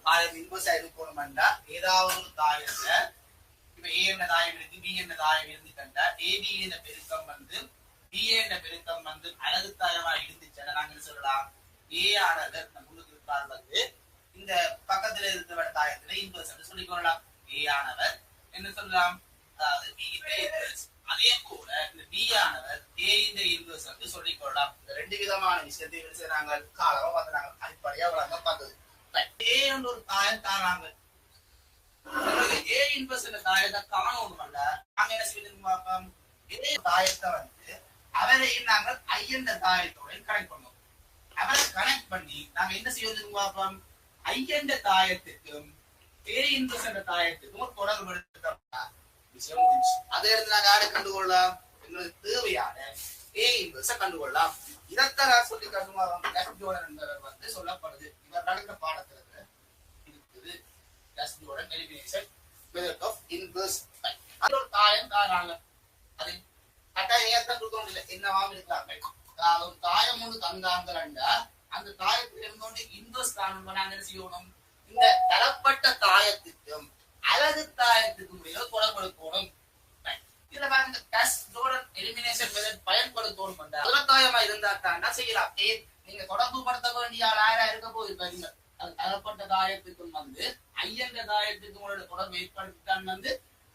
தாயம் இன்வெர்ஸா இருக்கணும்னா ஏதாவது ஒரு தாயத்துல இப்ப ஏ என்ன தாயம் இருக்கு பி என்ன தாயம் இருந்து கண்டா ஏபி என்ற பெருக்கம் வந்து பிஏ என்ற பெருக்கம் வந்து அலகு தாயமா இருந்துச்சுன்னா நாங்க என்ன சொல்லலாம் ஏ ஆனது முன்னுக்கு இருக்கார் வந்து இந்த பக்கத்துல இருக்கிற தாயத்துல இன்வெர்ஸ் சொல்லிக் கொள்ளலாம் ஏ ஆனவர் என்ன சொல்லலாம் அதாவது பி இன்வெர்ஸ் அதே போல இந்த பி ஆனவர் ஏ இந்த இன்வெர்ஸ் வந்து சொல்லிக் கொள்ளலாம் இந்த ரெண்டு விதமான விஷயத்தை என்ன செய்யறாங்க காலமா பார்த்துறாங்க அடிப்படையா வளர்ந்து பார்த்தது ஏ ஒரு தாயம் தாராங்க ஏ இன்வெர்ஸ் என்ற தாயத்தை காணணும்ல நாங்க என்ன செய்யணும் பார்ப்போம் இதே தாயத்தை வந்து அவரையும் நாங்கள் ஐ என்ற தாயத்தோட கனெக்ட் பண்ணுவோம் அவரை கனெக்ட் பண்ணி நாங்க என்ன செய்யணும் பார்ப்போம் ஐ என்ற தாயத்துக்கும் ஏ இன்வெர்ஸ் என்ற தாயத்துக்கும் தொடர்பு விஷயம் முடிஞ்சு அதை இருந்து நாங்க யாரை கண்டுகொள்ளலாம் எங்களுக்கு தேவையான ஏ இன்வெர்ஸை கண்டுகொள்ளலாம் இதைத்தான் சொல்லி கண்டுமாறோம் என்பவர் வந்து சொல்லப்படுது இவர் நடந்த பாடத்துல இருக்குது எலிமினேஷன் மெத்தட் ஆஃப் இன்வெர்ஸ் அது ஒரு தாயம் தாராங்க அது கட்டாயம் ஏத்தான் கொடுக்கணும் இல்லை என்னவாம இருக்காங்க ஒரு தாயம் ஒன்று தந்தாங்கண்டா அந்த தாயத்துல இருந்தோண்டு இன்வெர்ஸ் காணும் நாங்க என்ன செய்யணும் இந்த தரப்பட்ட தாயத்துக்கும் அழகு தாயத்துக்கும் இடையில தொடர்படுத்தணும் இதுல பாருங்க டெஸ்ட் ஜோர்டன் எலிமினேஷன் மெத்தட் பயன்படுத்தணும் பண்ற அழகு தாயமா இருந்தா தான் செய்யலாம் நீங்க தொடர்பு படுத்த வேண்டிய ஆளா இருக்க போது பாருங்க அது தரப்பட்ட தாயத்துக்கும் வந்து ஐயன்ற தாயத்துக்கும் உங்களோட தொடர்பு ஏற்படுத்தித்தான் வந்து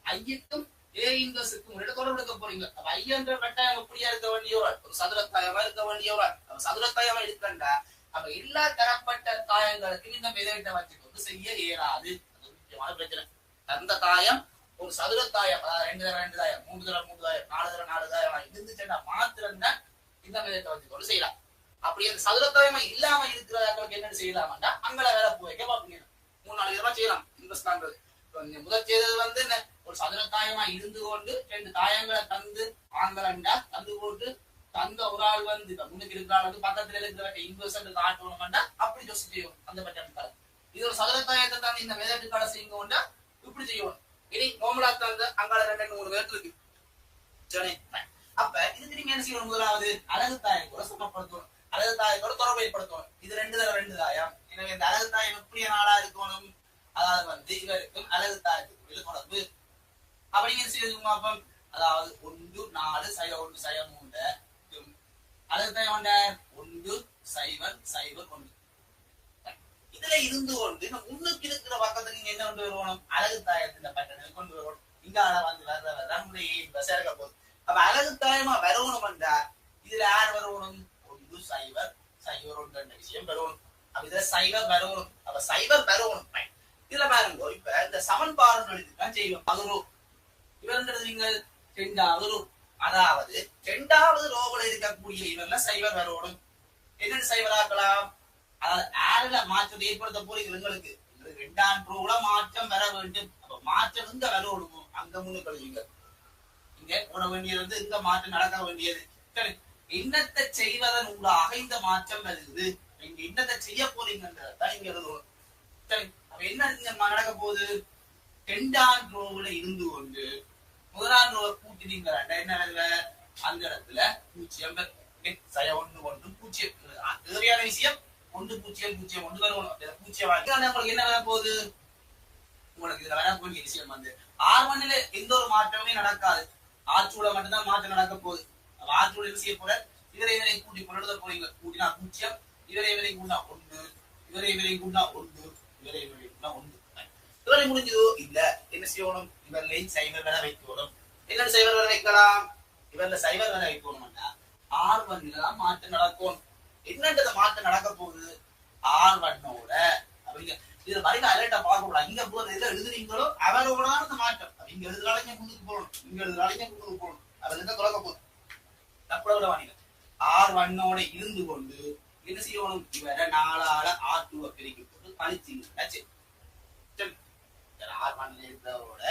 ஐயத்தும் ஏ இன்வெர்ஸுக்கும் உங்களோட தொடர்பு எடுக்க போறீங்க அப்ப ஐயன்ற கட்டாயம் எப்படியா இருக்க வேண்டியவர் ஒரு சதுரத்தாயமா இருக்க வேண்டியவர் சதுரத்தாயமா இருக்கண்டா அப்ப எல்லா தரப்பட்ட தாயங்களுக்கு இந்த மெதேட்டை வச்சுக்கொண்டு செய்ய இயலாது அது முக்கியமான பிரச்சனை அந்த தாயம் ஒரு சதுரத்தாயம் அதாவது 2 தடவை 2 தாயம் 3 தடவை 3 தாயம் 4 தடவை 4 தாயம் இருந்துச்சுன்னா மாத்திரம் தான் இந்த மெதேட்டை வச்சுக்கொண்டு செய்யலாம் அப்படி அந்த சதுரத்தாயமா இல்லாம இருக்கிறவங்களுக்கு என்ன செய்யலாம்டா அங்கள வேலை போய்க்க பாப்பீங்க 3-4 விதமா செய்யலாம் இன்வெஸ்ட் பண்றது முதல் செய்தது வந்து என்ன ஒரு சதுரத்தாயமா இருந்து கொண்டு 2 தாயங்களை தந்து ஆங்கலண்டா தந்து போட்டு தந்த ஒரு ஆள் வந்து முன்னுக்கு இருக்கிற வந்து பக்கத்துல இருக்கிற இன்வெஸ்ட் காட்டணும்டா அப்படி யோசிச்சு செய்யணும் அந்த பட்டம் இது ஒரு சதுரத்தாயத்தை தந்து இந்த மெதட்டு கடை செய்யுங்கண்டா இப்படி செய்யணும் இனி நோமலா தந்து அங்கால 2-3 பேர் இருக்கு சரி அப்ப இதுக்கு நீங்க என்ன செய்யணும் முதலாவது அழகு தாயம் கூட சமப்படுத்தணும் அழகு தாயத்தோட தொடர்பு ஏற்படுத்தணும் இது 2 தடவை 2 தாயம் எனவே இந்த அழகு தாயம் எப்படி நாளா இருக்கணும் அதாவது வந்து இவருக்கும் அழகு தாயத்துக்குள்ள தொடர்பு அப்படிங்க செய்யுமா அப்ப அதாவது 1 4 0 1 0 3 அழகு தாயம் 1 0 0 1 இதுல இருந்து கொண்டு முன்னுக்கு இருக்கிற பக்கத்துல நீங்க என்ன கொண்டு வரணும் அழகு தாயத்தின் பட்டனை கொண்டு வரணும் இங்க வந்து வர்றவர் நம்முடைய சேர்க்க போகுது அப்ப அழகு தாயமா வரணும்டா இதுல யார் வரணும் 1 0 0 1 விஷயம் வரணும் அப்ப இதுல சைவர் வரணும் அப்ப சைவர் வரணும் இதுல பாருங்க இப்ப இந்த சமன்பாடு எழுதிதான் செய்வோம் அது இவர்ன்றது நீங்கள் 2வது ரோ அதாவது 2வது ரோவுல இருக்கக்கூடிய இவர்ல சைவர் வரணும் என்னென்ன சைவர் ஆக்கலாம் அதாவது ஆறுல மாற்றத்தை ஏற்படுத்த போறீங்க எங்களுக்கு 2ஆம் ரோவுல மாற்றம் வர வேண்டும் அப்ப மாற்றம் இங்க வரணும் அங்க முன்னு கழுவிங்க இங்க போட வேண்டியது வந்து இங்க மாற்றம் நடக்க வேண்டியது சரி என்னத்தை செய்வதன் ஊடாக இந்த மாற்றம் வருது நீங்க என்னத்தை செய்ய போறீங்கன்றதான் இங்க எழுதணும் சரி அப்ப என்ன நடக்க போகுது 2ஆம் ரோவுல இருந்து கொண்டு 1ஆம் ரோவை கூட்டினீங்க என்ன அந்த இடத்துல 0 1 1 0 தேவையான விஷயம் 1 0 0 1 வரணும் 0 உங்களுக்கு என்ன வர போகுது உங்களுக்கு இதுல வரக்கூடிய விஷயம் வந்து R1ல எந்த ஒரு மாற்றமே நடக்காது R2ல மட்டும்தான் மாற்றம் நடக்க போகுது R2ல என்ன செய்ய போற இவரை கூட்டி கொண்டு போறீங்க கூட்டினா 0 இவரை கூட்டினா 1 இவரை கூட்டினா 1 இவரை கூட்டினா 1 இவரை முடிஞ்சதோ இல்ல என்ன செய்யணும் இவர்களை சைவர் வேலை வைக்கணும் என்ன சைவர் வேலை வைக்கலாம் இவர்ல சைவர் வேலை வைக்கணும்னா R1ல தான் மாற்றம் நடக்கும் என்னன்றத மாற்றம் நடக்க போகுது R1ஓட அப்படிங்க இதுல வரைக்கும் அலர்ட்டா பார்க்க கூடாது இங்க போறது எதுல எழுதுறீங்களோ அவரோட அந்த மாற்றம் இங்க எழுதுறாங்க முன்னுக்கு போகணும் இங்க எழுதுறாங்க முன்னுக்கு போகணும் அவர் எங்க தொடக்க போகுது தப்பட விட வாங்க R1ஓட இருந்து கொண்டு என்ன செய்யணும் இவரை 4ஆல R2 பெருக்கி போட்டு கழிச்சிங்க R1ல இருக்கிறவரோட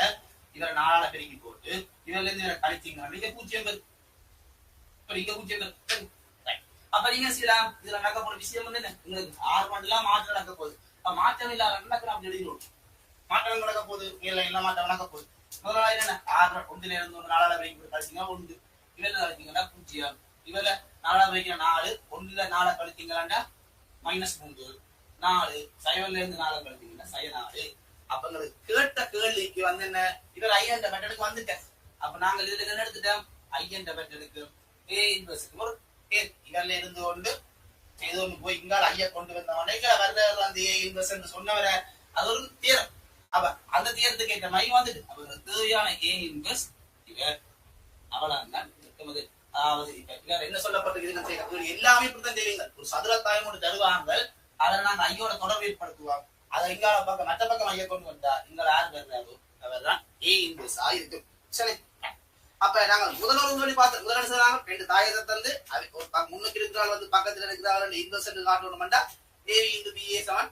இவரை 4ஆல பெருக்கி போட்டு இவர்ல இருந்து இவரை கழிச்சிங்க இங்க 0 இங்க 0 அப்ப நீங்க செய்யலாம் இதுல நடக்க போற விஷயம் வந்து உங்களுக்கு R1ல மாற்றம் நடக்க போகுது மாற்றம் இல்லாத நடக்க அப்படி எழுதிடுவோம் மாற்றம் நடக்க போகுது எல்லாம் மாற்றம் நடக்க போகுது முதலாவது என்ன R1 இருந்து 4ஆல பெருக்கி கழிச்சிங்க 1 இவர்ல கழிச்சிங்கன்னா 0 இவர்ல 4ஆல பெருக்கினா 4 1ல 4 கழிச்சிங்களாண்டா -3 4 சைவன்ல இருந்து 4 கழிச்சீங்கன்னா சை 4. அப்ப உங்களுக்கு கேட்ட கேள்விக்கு வந்து என்ன இவர் ஐ என்ற மெத்தடுக்கு வந்துட்டேன். அப்ப நாங்க இதுல என்ன எடுத்துட்டோம் ஐ என்ற மெத்தடுக்கு ஏ இன்வெர்ஸ்க்கு ஒரு இவர்ல இருந்து கொண்டு ஏதோ ஒன்று போய் இங்கால ஐயா கொண்டு வந்தவனே வர்றவர் வந்து ஏ இன்வெர்ஸ் சொன்னவரை அது ஒரு தியரம். அப்ப அந்த தியரத்துக்கு ஏற்ற மாதிரி வந்துட்டு அப்ப தேவையான ஏ இன்வெர்ஸ் இவர் அவ்வளவுதான் இருக்கும்போது. அதாவது இப்ப என்ன சொல்லப்பட்டிருக்கு எல்லாமே இப்படித்தான் தெரியுங்க. ஒரு சதுரத்தாயம் ஒன்று தருவாங்க, அதை நாங்க ஐயோட தொடர்பு ஏற்படுத்துவோம். அதை இங்கால பக்கம் மற்ற பக்கம் ஐயா கொண்டு வந்தா இங்கால யார் வர்றாரோ அவர் தான் ஏ இன்வெர்ஸ் ஆயிருக்கு. சரி, அப்ப நாங்க முதல்வர் பார்த்து முதல்வர் சொல்றாங்க 2 தாயத்தை தந்து முன்னுக்கு இருக்கிறாள் வந்து பக்கத்துல இருக்கிறாள் inverse காட்டணும்டா AV into B A சமன்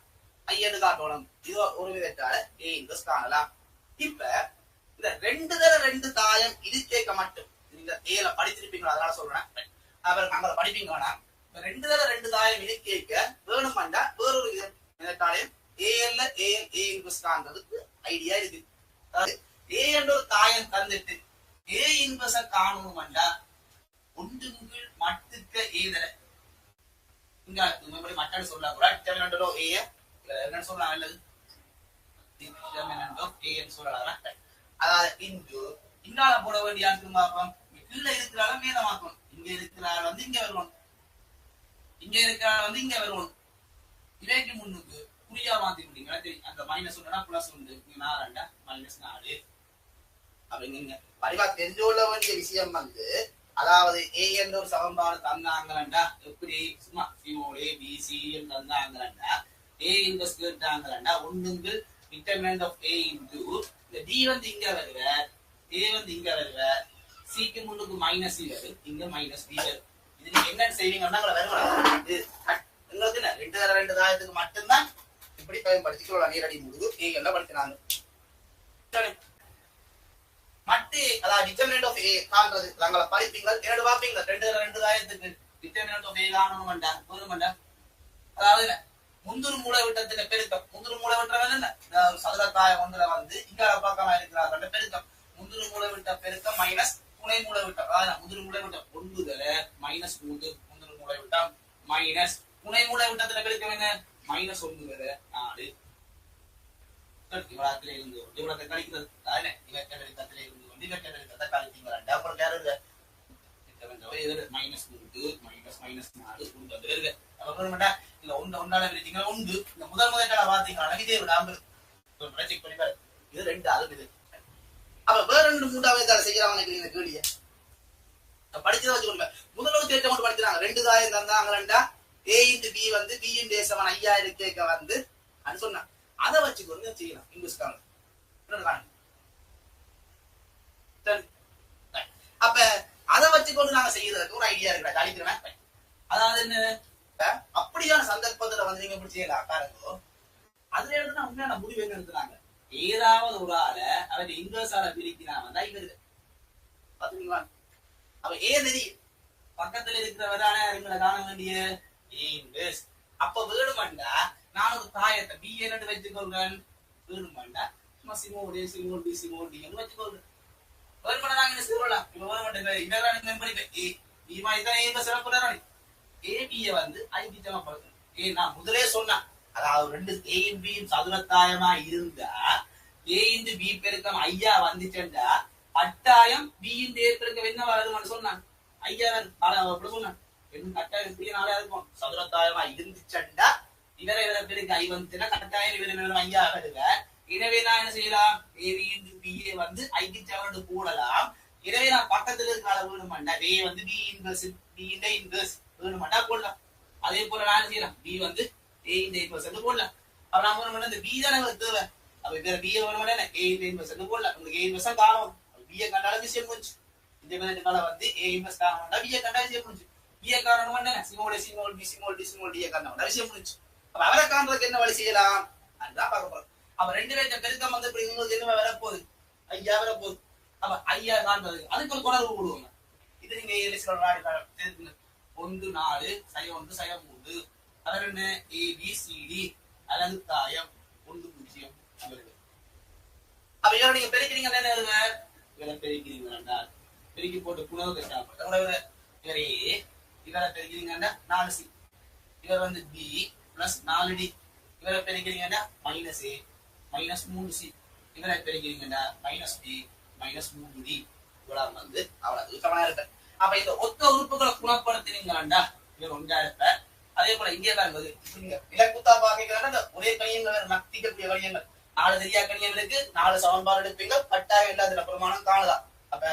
ஐ என்று காட்டணும். இது ஒரு விதத்தால ஏ இன்வெர்ஸ் காணலாம். இப்ப இந்த 2 தாயம் இது கேட்க மட்டும் நீங்க ஏல படிச்சிருப்பீங்களா, அதனால சொல்றேன். அப்புறம் அங்க படிப்பீங்க வேணாம். 2 தாயம் இது கேட்க வேணும்டா வேறொரு விதத்தாலையும் ஏஎல்ல ஏஎல் ஏ இன்வெர்ஸ் காண்றதுக்கு ஐடியா இருக்கு. அதாவது ஏ என்ற ஒரு தாயம் தந்துட்டு ஏ இன்வெர்ஸ காணணும்டா ஒன்றுக்கு மட்டுக்க ஏதல இங்க மறுபடியும் மட்டான்னு சொல்லலாம் கூட டிட்டர்மினன்ட் ஆஃப் ஏ என்னன்னு சொல்லலாம் அல்லது டிட்டர்மினன்ட் ஆஃப் ஏ ன்னு சொல்லலாம். அதாவது இன்டு இன்னால போட வேண்டிய ஆட்கள் பார்ப்போம். கீழே இருக்கிறால மேல மாத்தணும். இங்க இருக்கிறாள் வந்து இங்க வருவோம், இங்க இருக்கிறாள் வந்து இங்க வருவோம். இவைக்கு முன்னுக்கு புரியா மாத்தி விட்டீங்களா தெரியும். அந்த மைனஸ் ஒன்றுனா பிளஸ் ஒன்று, இங்க 4 மைனஸ் 4. அப்படிங்க படிவா தெரிஞ்சுள்ள வேண்டிய விஷயம் வந்து அதாவது ஏ என்ற ஒரு சமன்பாடு தந்தாங்கடா எப்படி சும்மா சிமோலே பிசி தந்தாங்கடா ஏ இன்வெர்ஸ் கேட்டாங்கடா ஒண்ணுங்க டிட்டர்மினன்ட் ஆஃப் ஏ இன்டு இந்த டி வந்து இங்க வருவ, ஏ வந்து இங்க வருவ, சிக்கு முன்னுக்கு மைனஸ் வரும், இங்க மைனஸ் டி வரும். இது நீங்க என்னன்னு செய்வீங்கன்னா வருவாங்க. இது உங்களுக்கு 2 தாயத்துக்கு மட்டும்தான் இப்படி பயன்படுத்திக்கலாம். நேரடி முழுது ஏ எல்லாம் படிக்கிறாங்க. மட்டு அதாவது டிட்டர்மினன்ட் ஆஃப் ஏ காண்றது நாங்கள படிப்பீங்க என்னோட பாப்பீங்க 2 தாயத்துக்கு டிட்டர்மினன்ட் ஆஃப் ஏ காணணும்டா போதும்டா. அதாவது முந்துரு மூலவிட்டத்தின பெருக்கம், முந்துரு மூலவிட்டம் என்ன சதுரத்தாயம் ஒன்றுல வந்து இங்க பக்கமா இருக்கிறார்கள் பெருக்கம். முந்துரு மூலவிட்ட பெருக்கம் மைனஸ் துணை மூலவிட்டம், அதாவது முந்துரு மூலவிட்டம் 9 மைனஸ் 3 முந்துரு மூலவிட்டம் மைனஸ் துணை மூலவிட்டத்தின பெருக்கம் என்ன மைனஸ் 9 4 இவ்வளத்துல இருந்து இவ்வளத்தை கழிக்கிறது தானே இவக்கத்தில இருந்து வந்து இவக்கத்தை கழித்தீங்க அப்புறம் யாரு மைனஸ் 3 மைனஸ் மைனஸ் 4 கொண்டு வருது. அப்புறமேட்டா இந்த ஒன்னால பிரிச்சிங்கன்னா உண்டு. இந்த முதல் பாத்தீங்கன்னா இதே ஒரு நாம்பு செக் பண்ணி பாரு. இது 2 அது இது. அப்ப வேற 2 3வது செய்யறாங்க இந்த கேள்விய படிச்சதை வச்சுக்கோங்க. முதல்ல சேர்க்க மட்டும் படிக்கிறாங்க 2 தாயம் தந்தாங்கடா ஏ இன்டு பி வந்து பி இன்டு ஏ சமன் 5000 கேட்க வந்து அது சொன்னா அதை வச்சுக்கொண்டு செய்யலாம் இங்கிலீஷ் காணும். அப்ப அதை வச்சுக்கொண்டு நாங்க செய்யறதுக்கு ஒரு ஐடியா இருக்கிற அழிக்கிறேன். அதாவது என்ன அப்படியான சந்தர்ப்பத்துல வந்து நீங்க எப்படி செய்யலாம் காரங்கோ அதுல எடுத்துனா உண்மையான முடிவு என்ன எடுத்துனாங்க. ஏதாவது ஒரு ஆளை அவன் இன்வெர்ஸ் ஆள பிரிக்கிறான் வந்தா இவரு பாத்துங்களா. அப்ப ஏன் தெரியும் பக்கத்துல இருக்கிறவரான எங்களை காண வேண்டிய இன்வெர்ஸ். அப்ப வேணுமெண்டா நான் ஒரு தாயத்தை பி என்ன வச்சுக்கொள்றேன் வேணுமெண்டா சும்மா சிமோடி சிமோடி சிமோடி வச்சுக்கொள்றேன். வேணுமெண்டா நாங்க என்ன சொல்லலாம். இப்ப வேணுமெண்டா இதெல்லாம் மெம்பர் பி மாதிரி தான் ஏன் சிறப்பு ஏபிய வந்து ஐபி சமப்படுத்தணும். ஏ நான் முதலே சொன்னேன். அதாவது 2 ஏயும் பியும் சதுரத்தாயமா இருந்தா ஏ இன்டு பி பெருக்கம் ஐயா வந்துட்டா கட்டாயம் பி இன்டு ஏ பெருக்கம் என்ன வருதுன்னு சொன்னான். ஐயா அப்படி சொன்னான். கட்டாயம் இப்படியே நாளா இருக்கும். சதுரத்தாயமா இருந்துச்சா இவரை பெருக்க ஐ வந்துச்சுன்னா கட்டாயம் இவரை ஐயா வருவ. எனவே நான் என்ன செய்யலாம் ஏபி இன்டு பி ஏ வந்து ஐபி சமன் போடலாம். எனவே நான் பக்கத்துல இருக்க வேணுமாண்டா ஏ வந்து B inverse B into inverse வேணுமாண்டா போடலாம். அதே போல நான் செய்யலாம் பி வந்து ஏ இன்டு இன்வெர்ஸ் போடலாம். அப்ப நான் வேணுமாண்டா இந்த பி தானே தேவை. அப்ப வேற பி வேணுமாண்டா ஏ இன்டு இன்வெர்ஸ் போடலாம். உங்களுக்கு ஏ இன்வெர்ஸ் காணும். பி ஏ கண்டாலும் விஷயம் முடிஞ்சு. இந்த மாதிரி வந்து ஏ இன்வெர்ஸ் காணும்னா பி ஏ கண்டாலும் விஷயம் முடிஞ்சு. பி ஏ காரணம் என்ன சிமோல் சிமோல் பி சிமோல் டி சிமோல் டி ஏ காரணம் விஷயம் முடிஞ்சு. அப்ப அவரை காண்றதுக்கு என்ன வழி செய்யலாம் அதுதான் பார்க்க போறோம். அப்ப 2 பேர்த்த பெருக்கம் வந்து இப்படி உங்களுக்கு என்ன வரப்போகுது ஐயா வரப்போகுது. அப்ப ஐயா காண்றது அதுக்கு ஒரு தொடர்பு போடுவாங்க. இது நீங்க தெரிஞ்சுக்கணும். 1 4 சை 1 சை 3 அது என்ன ஏபிசிடி அலகு தாயம் 1 0 அவர்கள். அப்ப இவரை நீங்க பெருக்கிறீங்க என்ன எழுதுங்க இவரை பெருக்கிறீங்கன்னா பெருக்கி போட்டு புனவு கட்டாம இவரை பெருக்கிறீங்கன்னா 4 சி இவர் வந்து பி பிளஸ் 4 டி இவரை பெருக்கிறீங்கன்னா மைனஸ் ஏ மைனஸ் 3c, இவரை பெருக்கிறீங்கன்னா மைனஸ் பி மைனஸ் 3d. இவ்வளவு வந்து அவ்வளவு சமனா இருப்ப. அப்ப இந்த ஒத்த உறுப்புகளை குணப்படுத்தினீங்களா இவர் ஒன்றா இருப்ப. அதே போல இங்கே தான் இலக்குத்தா பாக்கிறீங்கன்னா ஒரே கணியங்கள் நக்திக்கக்கூடிய கணியங்கள் 4 தெரியா கணியங்களுக்கு 4 சமன்பாடு எடுப்பீங்க, கட்டாயம் இல்லாத பிரமாணம் காணலாம். அப்ப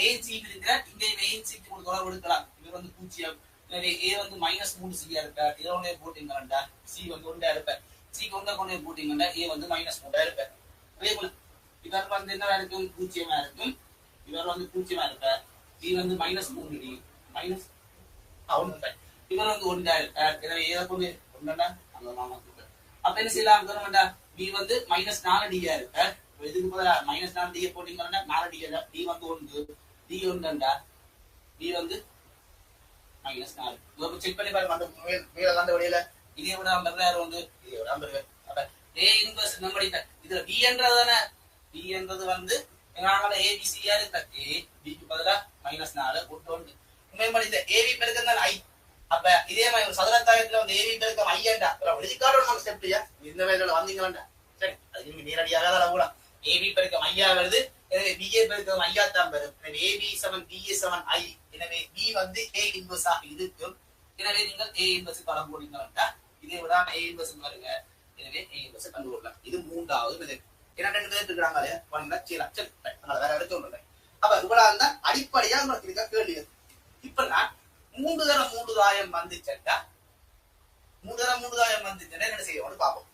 AC இருக்கிற இங்கே AC ஒரு தொடர்பு எடுக்கலாம். இது வந்து 0. எனவே A வந்து -3c இருப்ப. இதோட போட்டீங்கன்னா C வந்து 1 இருப்ப. C கொண்டே போட்டீங்கன்னா A வந்து -3 இருப்ப. அதே போல இவர் வந்து என்ன இருக்கும் 0 இருக்கும். இவர் வந்து 0 இருப்ப. B வந்து -3d மைனஸ் 1. இவர் வந்து 1 இருப்ப. எனவே A கொண்டு 1ன்னா அந்த நாம அப்ப என்ன செய்யலாம் கவர்மெண்டா B வந்து -4d இருப்ப. இதுக்கு பதிலா -4d போட்டீங்கன்னா 4d இல்ல. D வந்து 1, D 1ண்டா B வந்து -4. இப்போ செக் பண்ணி பாருங்க அந்த மேல அந்த வழியில இதே விட நம்பர் யார் வந்து இதே விட நம்பர். அப்ப A இன்வெர்ஸ் நம்ம இதுல B என்றதானே B என்றது வந்து எங்கனால ABC யா இருக்கு. A B க்கு பதிலா -4 போட்டு வந்து உண்மையிலே இந்த AB பெருக்கங்கள் I. அப்ப இதே மாதிரி ஒரு சதுரத்தாயத்துல வந்து AB பெருக்கம் I என்றா வெளிக்காரோட நம்ம ஸ்டெப்லையா இந்த வேலையில வந்தீங்களா சரி அதுக்கு நீங்க நேரடியாக தான் அளவுலாம் AB பெருக்கம் I வருது. எனவே BA பெருக்கம் I தான் வரும். எனவே AB = BA = I. எனவே B வந்து A இன்வெர்ஸ் ஆக இருக்கும். எனவே நீங்கள் A இன்வெர்ஸ் கணக்கு போடுறீங்கன்னா இதே விட A இன்வெர்ஸ் வருங்க. எனவே A இன்வெர்ஸ் கண்டுபிடிக்கலாம். இது மூன்றாவது மெத்தட். என்ன ரெண்டு மெத்தட் இருக்காங்க பண்ணா செய்யலாம். சரி அதனால வேற எடுத்து சொல்றேன். அப்ப இவ்வளவு தான் அடிப்படையா உங்களுக்கு இருக்க கேள்வி. இப்ப நான் 3 தடவை 3 தாயம் வந்துச்சா 3 தடவை 3 தாயம் வந்துச்சுன்னா என்ன செய்யணும்னு பாப்போம்.